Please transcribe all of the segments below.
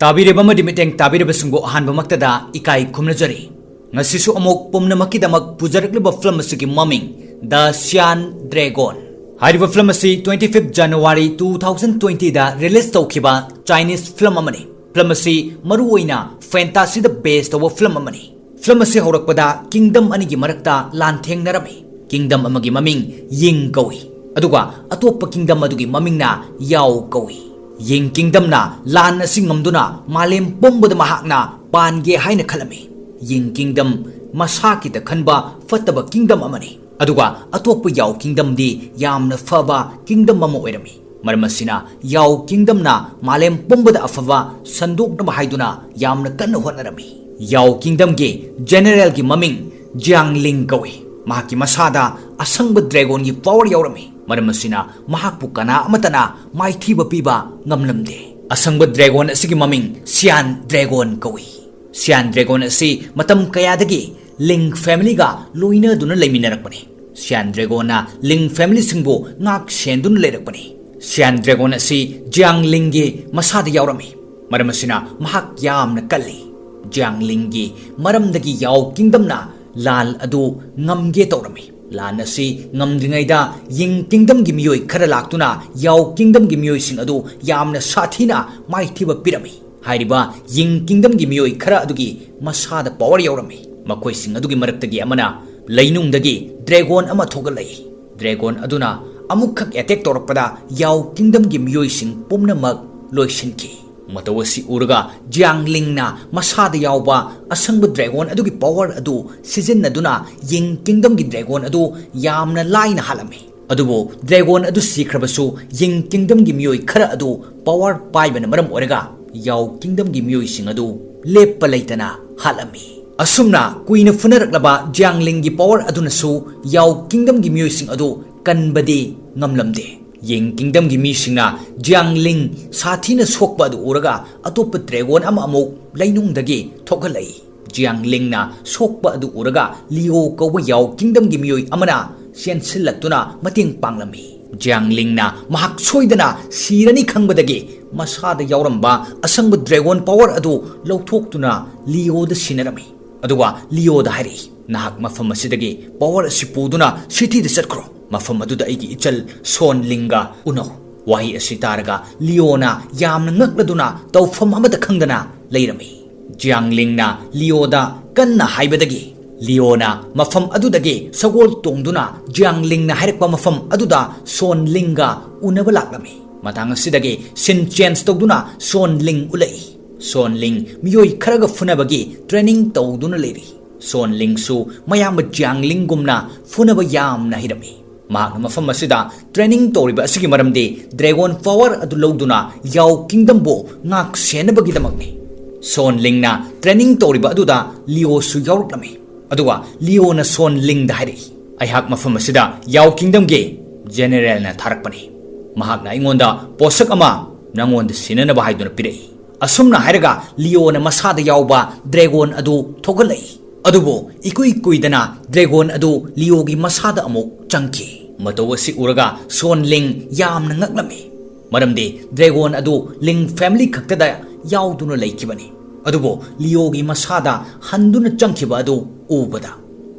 Tabireba amadi miteng tabireba sunggo ahanba maktada ikai khumnajari. Ngasisu amok pumnamakkidamak pujarakliba film asigi maming The Cyan Dragon. Hariba film asi 25th January 2020 da release tawkhiba Chinese film amani. Film asi maruoina fantasy da based over film amani. Film asi horakpada kingdom anigi marakta lanthengnarami. Kingdom amagi maming Ying kawi. Aduga atoppa kingdom adugi mamingna Yao kawi. Ying kingdom na lan asing ngamduna malem pombada mahakna pange haina khalami. Ying kingdom masaki da khanba fataba kingdom amani. Aduga atoppa Yao kingdom di yamna faba kingdom ama oirami. Maramasina Yao kingdom na malem pombada afava sanduk na mahaiduna yamna kanna hotnarami. Yao kingdom ge general gi maming Jiangling kawi. Mahaki masada asangba dragon gi power yaurami. Maramasina mahakpu kana amatana maithiba piba ngamlamde. Asangba dragon asigi maming Cyan Dragon kawi. Cyan Dragon asi matam kayadagi Ling family ga loina duna laiminarakpani. Cyan Dragon na Ling family singbo ngak senduna leirakpani. Cyan Dragon asi Jiangling gi masada yaurami. Maramasina mahak yamna kalli. Jiangling gi maramdagi Yao kingdom na lal adu ngamge taurami. Lan asi ngamdringaida Ying kingdom gi miyoi khara laktuna Yao kingdom gi miyoi sing adu yamna sathina maithiba pirami. Hairiba Ying kingdom gi miyoi khara adugi masada power yaurami. Makoi sing adugi maraktagi amana lainungdagi dragon ama thogalai. Dragon aduna amukhak attack torakpada Yao kingdom gi miyoi sing pumnamak loisinki. Matawasi uraga Jiangling na masada yauba asangba dragon adugi power adu sijinnaduna Ying kingdom gi dragon adu yamna laina halami. Adubo dragon adu sikrabasu Ying kingdom gi miyoi khara adu power paibana maram oraga Yao kingdom gi miyoi sing adu leppa leitana halami. Asumna kuina funaraklaba Jiangling gi power aduna su Yao kingdom gi miyoi sing adu kanbadi ngamlamde. Ying kingdom gi mi singna Jiangling sathina sokpa adu uraga atoppa dragon ama amuk lainungdagi thokalai. Jiangling na sokpa adu uraga Leo kawa Yao kingdom gi miyoi amana sensilatuna mating panglami. Jiangling na mahak soidana sirani khangbadagi masada yauramba asangba dragon power adu lauthokutuna Leo da sinarami. Aduga Leo da hari nahak mafam asidagi power asipuduna city da satkro. Mafam aduda aigi ichal Son Linga uno. Wahi asitaraga Leona yamna ngakladuna tawfam amada khangdana leirami. Jiangling na Leoda kanna haibadagi. Leona mafam adudagi sagol tongduna Jiangling na hairikpa mafam aduda Son Linga unaba laklami. Matang asidagi sin chance tawduna Son Ling ulai. Son Ling miyoi kharaga funabagi training tawduna leiri. Son Ling su mayamba Jiangling gumna funaba yamna hirami. Mahakna mafam asida training toriba asigi maramde dragon power adu lawduna Yao kingdom bo ngak senabagidamagni. Son Ling na training toriba aduda Leo su yauraklami. Aduga Leo na Son Ling da hari. Ayhak mafam asida Yao kingdom ge general na tharakpani. Mahakna ingonda posak ama nangonda sinanaba haiduna pirei. Asumna hairaga Leo na masada yauba dragon adu thogalai. Adubo ikui kuidana dragon adu Leo gi masada amuk changki. Matawasi uraga Son Ling yamna ngaklami. Maramde dragon adu Ling family khaktada yauduna laikibani. Adubo Leo gi masada handuna changkiba adu ubada.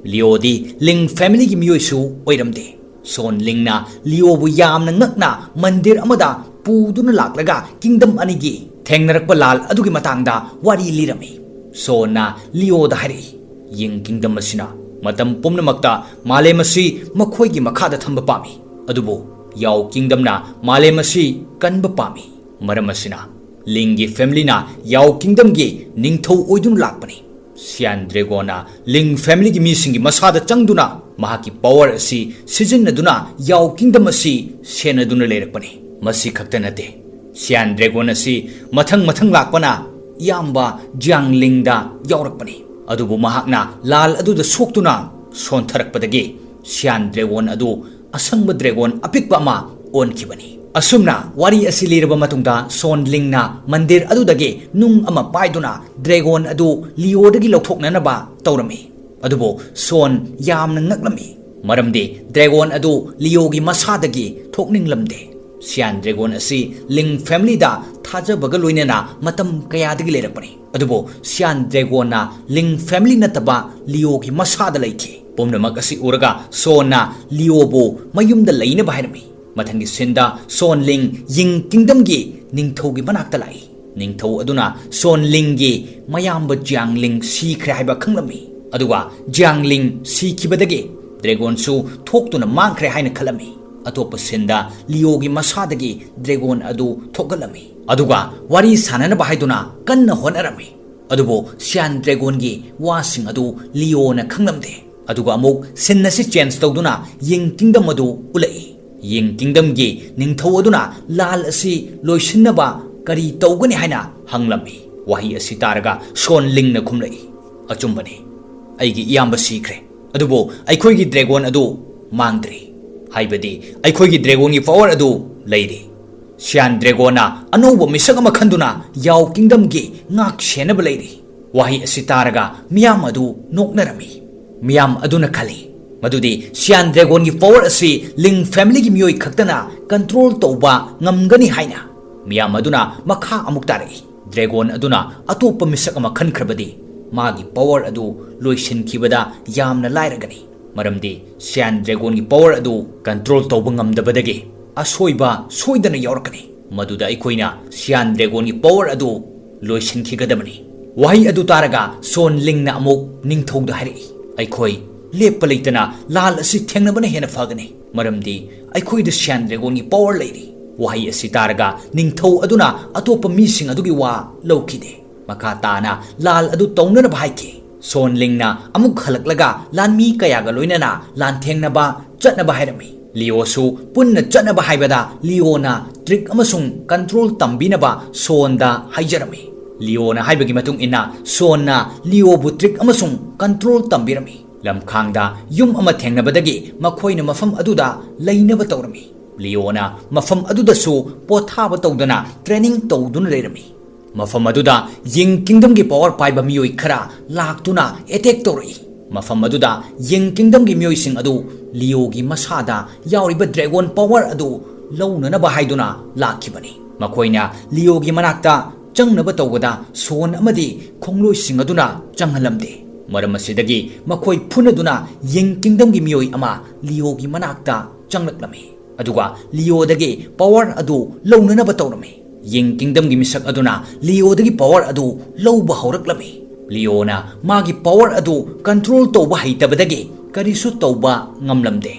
Leo di Ling family gi miyoisu oiramde. Son Ling na Leo bu yamna ngakna mandir amada puduna laklaga kingdom anigi thengnarakpa lal adugi matangda wari lirami. Son na Leo da hari. Ying kingdom asina matam pumnamakta malemasi makhoigi makhada thamba pami. Adubo Yao kingdom na malemasi kanba pami. Maramasina Ling gi family na Yao kingdom gi ningthau oidun lakpani. Cyan Dragon na Ling family gi misingi masada changduna mahaki power asi sijinnaduna Yao kingdom asi senaduna leirakpani. Masi khakta nate Cyan Dragon asi mathang lakpana yamba Jiangling da yaurakpani. Adubu mahakna lal adu da soktuna son tharakpadagi Cyan Dragon adu asangba dragon apikpa ama onkibani. Asumna wari asiliraba matungda Son Ling na mandir adu dagi nung ama paiduna dragon adu Leo dagi lauthoknanaba taurami. Adubo Son yamna ngaklami. Maramde dragon adu Leo gi masadagi thokninglamde. Cyan Dragon asi Ling family da thajabaga loinana matam kayadagi lerakpani adubo Cyan Dragon na Ling family nataba Leo ki masada laiki pomnamak asi uraga Son na Leo bo mayumda laina bahairami mathangi sinda Son Ling Ying kingdom gi ningthau gi manakta lai ningthau aduna Son Ling gi mayamba Jiang Ling si khre haiba khanglami aduga Jiang Ling si kibadagi Dragon su thoktuna mangkhre haina khalami atop sinda Leo gi masadagi Dragon adu thogalami aduga wari sanana bahaiduna kanna honarami adubo Cyan Dragon gi wasing adu Leo na khanglamde aduga amuk sinna si chance tawduna Ying kingdom adu ulai Ying kingdom gi ningthau aduna lal asi loisinaba kari tawgani haina hanglami wahi asi taraga Son Ling na khumlai achumbani aigi iyamba sikre adubo aikhoi gi Dragon adu mangdri haibadi aikhoi gi Dragon gi power adu leiri Cyan Dragon na anoba misag ama khanduna yaw kingdom gi ngak senaba leiri wahi asi taraga miyam adu noknarami miyam aduna khali madudi Cyan Dragon gi power asi Ling family gi miyoi khaktana control tawba ngamgani haina miyam aduna makha amuk tarai Dragon aduna atopa misag ama khankrabadi magi power adu loisin khibada yamna lairagani maramdi Cyan Dragon gi power adu control tawba ngamdabadagi asoiba soidana yaurakani maduda aikoina Cyan Dragon gi power adu loisin khigadabani wahi adu taraga Son Ling na amuk ningthauda hari aikoi lepa leitana lal asi thengnabana hena fagani maramdi aikoi da Cyan Dragon gi power leiri wahi asi taraga ningthau aduna atopa mising adugi wa laukide makha tana lal adu taunana bhaiki Son Ling na amuk halaklaga lanmi kayaga loinana lan thengnaba chatnaba hairami Leo su punna chatnaba haibada Leo na trick amasung control tambinaba Son da haijarami Leo na haibagi matung ina Son na Leo bu trick amasung control tambirami lamkhangda yum ama thengnabadagi makhoina mafam aduda leinaba tawrami Leo na mafam aduda su pothaba tawdana training tawduna leirami mafam aduda Ying kingdom gi power paiba miyoi khara laktuna attack tawri mafam aduda Ying kingdom gi miyoi sing adu Leo gi masada yauriba Dragon power adu launana bahaiduna lakhibani makhoina Leo gi manakta changnaba tawgada Son amadi khongloi sing aduna changhalamde maram asidagi makhoi phunaduna Ying kingdom gi miyoi ama Leo gi manakta changlaklami aduga Leo dagi power adu launana batawrami Ying kingdom gi misak aduna Leo dagi power adu lawba hawraklami Leo na magi power adu control tawba haitabadagi karisu tawba ngamlamde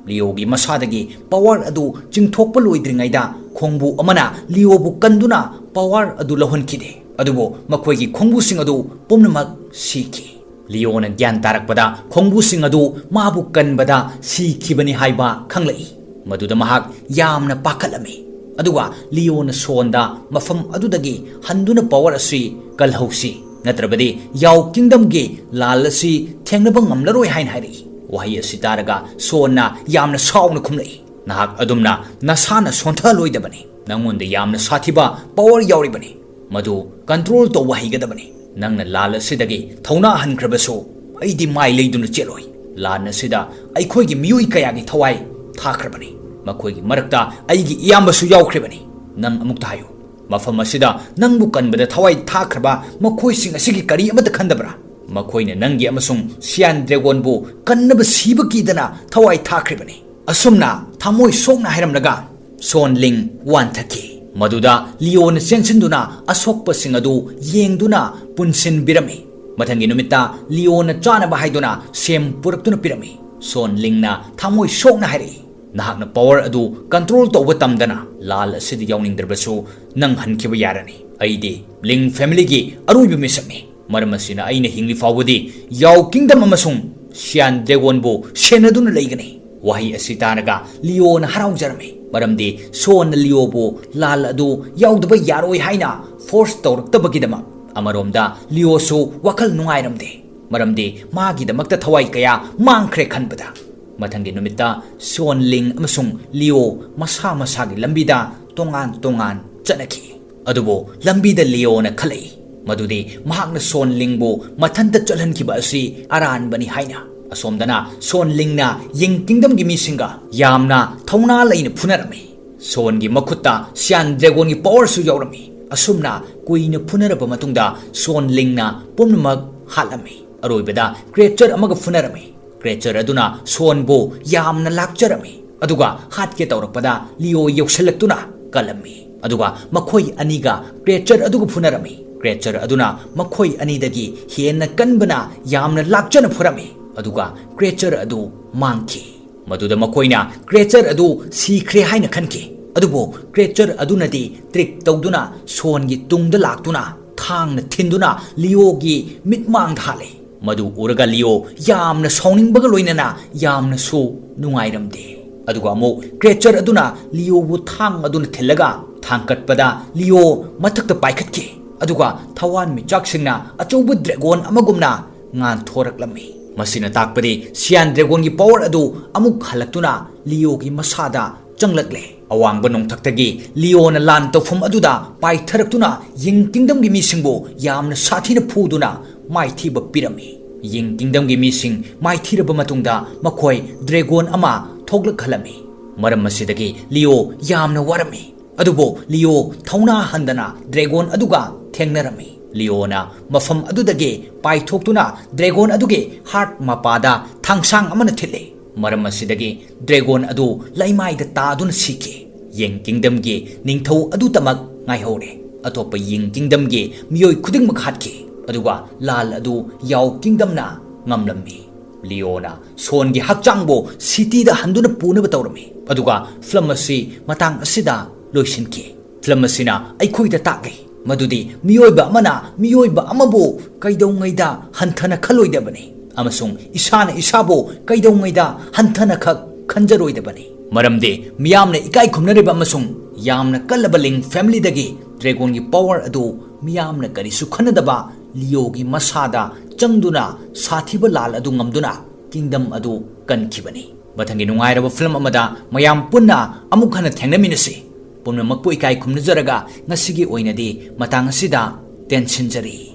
Leo gi masadagi power adu chingthokpa loidringaida khongbu amana Leo bu kanduna power adu lahonkide adubo makhoi gi khongbu sing adu pomnamak siki Leo na gyan tarakpada khongbu sing adu mabu kanbada sikhibani haiba khanglai maduda mahak yamna pakhalami aduga Leo na Sonda mafam adudagi handuna power asi kalhausi natrabadi yaw kingdom gi lal asi thengnaba ngamlaroi hain hari wahi asi taraga Sonna yamna sauna khumlai nahak adumna nasana sontha loidabani nangonda yamna sathiba power yauribani madu control to wahi gadabani nangna lal asidagi thauna hankrabaso aidi mai leiduna cheloi lan asida aikhoi gi miyoi kaya gi thawai thakrabani makhoi gi marakta aigi iyambasu yaukhribani nang amuk tayo mafam asida nangbu kanbada thawai thakraba makhoi sing asigi kari amata khandabra makhoina nangi amasung Cyan Dragon bu kannaba siba kidana thawai thakribani asumna thamoi sokna hairamnaga Son Ling wan thaki maduda Leo na sensinduna asokpa sing adu yengduna punsin birami mathangi numita Leo na chana bahaiduna sem puraktuna pirami Son Ling na thamoi sokna hairi nahakna power adu control tawba tamdana lal asidi yawningdrabasu nang hankiba yarani aidi Ling family gi aruibi misakni maramasina aina hingli fawadi yaw kingdom amasung Cyan Dragon bu senaduna leigani wahi asitanaga Leo na harawjarami maramdi Son na Leo bu lal adu yawdaba yaroi haina force tawraktabagidama amaromda Leo su wakal nungairamde maramdi magidamakta thawai kaya mangkhre khanbada mathangi numita Son Ling amasung Leo masa masagi lambida tongan chanaki adubo lambida Leo na khalai madudi mahakna Son Ling bu mathanta chalhankiba asi aran bani haina asomdana Son Ling na Ying kingdom gi misinga yamna thauna laina phunarami ꯁꯣꯟꯒꯤ ꯃꯈꯨꯠꯇ ꯁ꯭ꯌꯥꯟ ꯗ꯭ꯔꯦꯒꯣꯟꯒꯤ ꯄꯋꯥꯔꯁꯨ ꯌꯥꯎꯔꯝꯃꯤ ꯑꯁꯨꯝꯅ ꯀꯨꯏꯅ ꯐꯨꯅꯔꯕ ꯃꯇꯨꯡꯗ ꯁꯣꯟ ꯂꯤꯡꯅ ꯄꯨꯝꯅꯃꯛ ꯍꯥꯠꯂꯝꯃꯤ ꯑꯔꯣꯏꯕꯗ creature ꯑꯃꯒ ꯐꯨꯅꯔꯝꯃꯤ creature ꯑꯗꯨꯅ ꯁꯣꯟꯕꯨ ꯌꯥꯝꯅ ꯂꯥꯛꯆꯔꯝꯃꯤ ꯑꯗꯨꯒ ꯍꯥꯠꯀꯦ ꯇꯧꯔꯛꯄꯗ ꯂꯤꯑꯣ ꯌꯧꯁꯜꯂꯛꯇꯨꯅ ꯀꯜꯂꯝꯃꯤ ꯑꯗꯨꯒ ꯃꯈꯣꯏ ꯑꯅꯤꯒ ꯀ꯭ꯔꯦꯆꯔ ꯑꯗꯨꯒ ꯐꯨꯅꯔꯝꯃꯤ ꯀ꯭ꯔꯦꯆꯔ ꯑꯗꯨꯅ ꯃꯈꯣꯏ ꯑꯅꯤꯗꯒꯤ ꯍꯦꯟꯅ ꯀꯟꯕꯅ ꯌꯥꯝꯅ ꯂꯥꯛꯆꯅ ꯐꯨꯔꯝꯃꯤ ꯑꯗꯨꯒ ꯀ꯭ꯔꯦꯆꯔ ꯑꯗꯨ ꯃꯥꯡꯈꯤ ꯃꯗꯨꯗ ꯃꯈꯣꯏꯅ ꯀ꯭ꯔꯦꯆꯔ ꯑꯗꯨ ꯁꯤꯈ꯭ꯔꯦ ꯍꯥꯏꯅ ꯈꯟꯈꯤ ꯑꯗꯨꯕꯨ ꯀ꯭ꯔꯦꯆꯔ ꯑꯗꯨꯅꯗꯤ ꯇ꯭ꯔꯤꯛ ꯇꯧꯗꯨꯅ ꯁꯣꯟꯒꯤ ꯇꯨꯡꯗ ꯂꯥꯛꯇꯨꯅ ꯊꯥꯡꯅ ꯊꯤꯟꯗꯨꯅ ꯂꯤꯑꯣꯒꯤ ꯃꯤꯠꯃꯥꯡꯗ ꯍꯥꯠꯂꯤ ꯃꯗꯨ ꯎꯔꯒ ꯂꯤꯑꯣ ꯌꯥꯝꯅ ꯁꯥꯎꯅꯤꯡꯕꯒ ꯂꯣꯏꯅꯅ ꯌꯥꯝꯅꯁꯨ ꯅꯨꯡꯉꯥꯏꯔꯝꯗꯦ ꯑꯗꯨꯒ ꯑꯃꯨꯛ ꯀ꯭ꯔꯦꯆꯔ ꯑꯗꯨꯅ ꯂꯤꯑꯣꯕꯨ ꯊꯥꯡ ꯑꯗꯨꯅ ꯊꯤꯜꯂꯒ ꯊꯥꯡꯀꯠꯄꯗ ꯂꯤꯑꯣ ꯃꯊꯛꯇ ꯄꯥꯏꯈꯠꯈꯤ ꯑꯗꯨꯒ ꯊꯋꯥꯟꯃꯤꯆꯥꯛꯁꯤꯡꯅ ꯑꯆꯧꯕ ꯗ꯭ꯔꯦꯒꯣꯟ ꯑꯃꯒꯨꯝꯅ ꯉꯥꯟꯊꯣꯔꯛꯂꯝꯃꯤ ꯃꯁꯤꯅ ꯇꯥꯛꯄꯗꯤ ꯁꯤꯌꯥꯟ ꯗ꯭ꯔꯦꯒꯣꯟꯒꯤ ꯄꯋꯥꯔ ꯑꯗꯨ ꯑꯃꯨꯛ ꯍꯜꯂꯛꯇꯨꯅ ꯂꯤꯑꯣꯒꯤ ꯃꯁꯥꯗ ꯆꯪꯂꯛꯂꯦ ꯑꯋꯥꯡꯕ ꯅꯣꯡꯊꯛꯇꯒꯤ ꯂꯤꯑꯣꯅ ꯂꯥꯟ ꯇꯧꯐꯝ ꯑꯗꯨꯗ ꯄꯥꯏꯊꯔꯛꯇꯨꯅ ꯌꯤꯡ ꯀꯤꯡꯗꯝꯒꯤ ꯃꯤꯁꯤꯡꯕꯨ ꯌꯥꯝꯅ ꯁꯥꯊꯤꯅ ꯐꯨꯗꯨꯅ ꯃꯥꯏꯊꯤꯕ ꯄꯤꯔꯝꯃꯤ ꯌꯤꯡ ꯀꯤꯡꯗꯝꯒꯤ ꯃꯤꯁꯤꯡ ꯃꯥꯏꯊꯤꯔꯕ ꯃꯇꯨꯡꯗ ꯃꯈꯣꯏ ꯗ꯭ꯔꯦꯒꯣꯟ ꯑꯃ ꯊꯣꯛꯂꯛꯍꯜꯂꯝꯃꯤ ꯃꯔꯝ ꯑꯁꯤꯗꯒꯤ ꯂꯤꯑꯣ ꯌꯥꯝꯅ ꯋꯥꯔꯝꯃꯤ ꯑꯗꯨꯕꯨ ꯂꯤꯑꯣ ꯊꯧꯅꯥ ꯍꯟꯗꯅ ꯗ꯭ꯔꯦꯒꯣꯟ ꯑꯗꯨꯒ ꯊꯦꯡꯅꯔꯝꯃꯤ ꯂꯤꯑꯣꯅ ꯃꯐꯝ ꯑꯗꯨꯗꯒꯤ ꯄꯥꯏꯊꯣꯛꯇꯨꯅ ꯗ꯭ꯔꯦꯒꯣꯟ ꯑꯗꯨꯒꯤ ꯍꯥꯔꯠ ꯃꯄꯥꯗ ꯊꯥꯡꯁꯥꯡ ꯑꯃꯅ ꯊꯤꯜꯂꯤ ꯃꯔꯝ ꯑꯁꯤꯗꯒꯤ ꯗ꯭ꯔꯦꯒꯣꯟ ꯑꯗꯨ ꯂꯩꯃꯥꯏꯗ ꯇꯥꯗꯨꯅ ꯁꯤꯈꯤ ꯌꯤꯡ ꯀꯤꯡꯗꯝꯒꯤ ꯅꯤꯡꯊꯧ ꯑꯗꯨꯇꯃꯛ ꯉꯥꯏꯍꯧꯔꯦ ꯑꯇꯣꯞꯄ ꯌꯤꯡ ꯀꯤꯡꯗꯝꯒꯤ ꯃꯤꯑꯣꯏ ꯈꯨꯗꯤꯡꯃꯛ ꯍꯥꯠꯈꯤ ꯑꯗꯨꯒ ꯂꯥꯜ ꯑꯗꯨ ꯌꯥꯎ ꯀꯤꯡꯗꯝꯅ ꯉꯝꯂꯝꯃꯤ ꯂꯤꯑꯣꯅ ꯁꯣꯟꯒꯤ ꯍꯛꯆꯥꯡꯕꯨ ꯁꯤꯇꯤꯗ ꯍꯟꯗꯨꯅ ꯄꯨꯅꯕ ꯇꯧꯔꯝꯃꯤ ꯑꯗꯨꯒ ꯐꯤꯂꯝ ꯑꯁꯤ ꯃꯇꯥꯡ ꯑꯁꯤꯗ ꯂꯣꯏꯁꯤꯟꯈꯤ ꯐꯤꯂꯝ ꯑꯁꯤꯅ ꯑꯩꯈꯣꯏꯗ ꯇꯥꯛꯂꯤ ꯃꯗꯨꯗꯤ ꯃꯤꯑꯣꯏꯕ ꯑꯃꯅ ꯃꯤꯑꯣꯏꯕ ꯑꯃꯕꯨ ꯀꯩꯗꯧꯉꯩꯗ ꯍꯟꯊꯅ ꯈꯜꯂꯣꯏꯗꯕꯅꯤ ꯑꯃꯁꯨꯡ ꯏꯁꯥꯅ ꯏꯁꯥꯕꯨ ꯀꯩꯗꯧꯉꯩꯗ ꯍꯟꯊꯅ ꯈꯛ ꯈꯟꯖꯔꯣꯏꯗꯕꯅꯤ ꯃꯔꯝꯗꯤ ꯃꯤꯌꯥꯝꯅ ꯏꯀꯥꯏ ꯈꯨꯝꯅꯔꯤꯕ ꯑꯃꯁꯨꯡ ꯌꯥꯝꯅ ꯀꯜꯂꯕ ꯂꯤꯡ ꯐꯦꯃꯤꯂꯤꯗꯒꯤ ꯗ꯭ꯔꯦꯒꯣꯟꯒꯤ ꯄꯋꯥꯔ ꯑꯗꯨ ꯃꯤꯌꯥꯝꯅ ꯀꯔꯤꯁꯨ ꯈꯟꯅꯗꯕ ꯂꯤꯑꯣꯒꯤ ꯃꯁꯥꯗ ꯆꯪꯗꯨꯅ ꯁꯥꯊꯤꯕ ꯂꯥꯜ ꯑꯗꯨ ꯉꯝꯗꯨꯅ ꯀꯤꯡꯗꯝ ꯑꯗꯨ ꯀꯟꯈꯤꯕꯅꯤ ꯃꯊꯪꯒꯤ ꯅꯨꯡꯉꯥꯏꯔꯕ ꯐꯤꯂꯝ ꯑꯃꯗ ꯃꯌꯥꯝ ꯄꯨꯟꯅ ꯑꯃꯨꯛ ꯍꯟꯅ ꯊꯦꯡꯅꯃꯤꯟꯅꯁꯤ ꯄꯨꯝꯅꯃꯛꯄꯨ ꯏꯀꯥꯏ ꯈꯨꯝꯅꯖꯔꯒ ꯉꯁꯤꯒꯤ ꯑꯣꯏꯅꯗꯤ ꯃꯇꯥꯡ ꯑꯁꯤꯗ ꯇꯦꯟꯁꯤꯟꯖꯔꯤ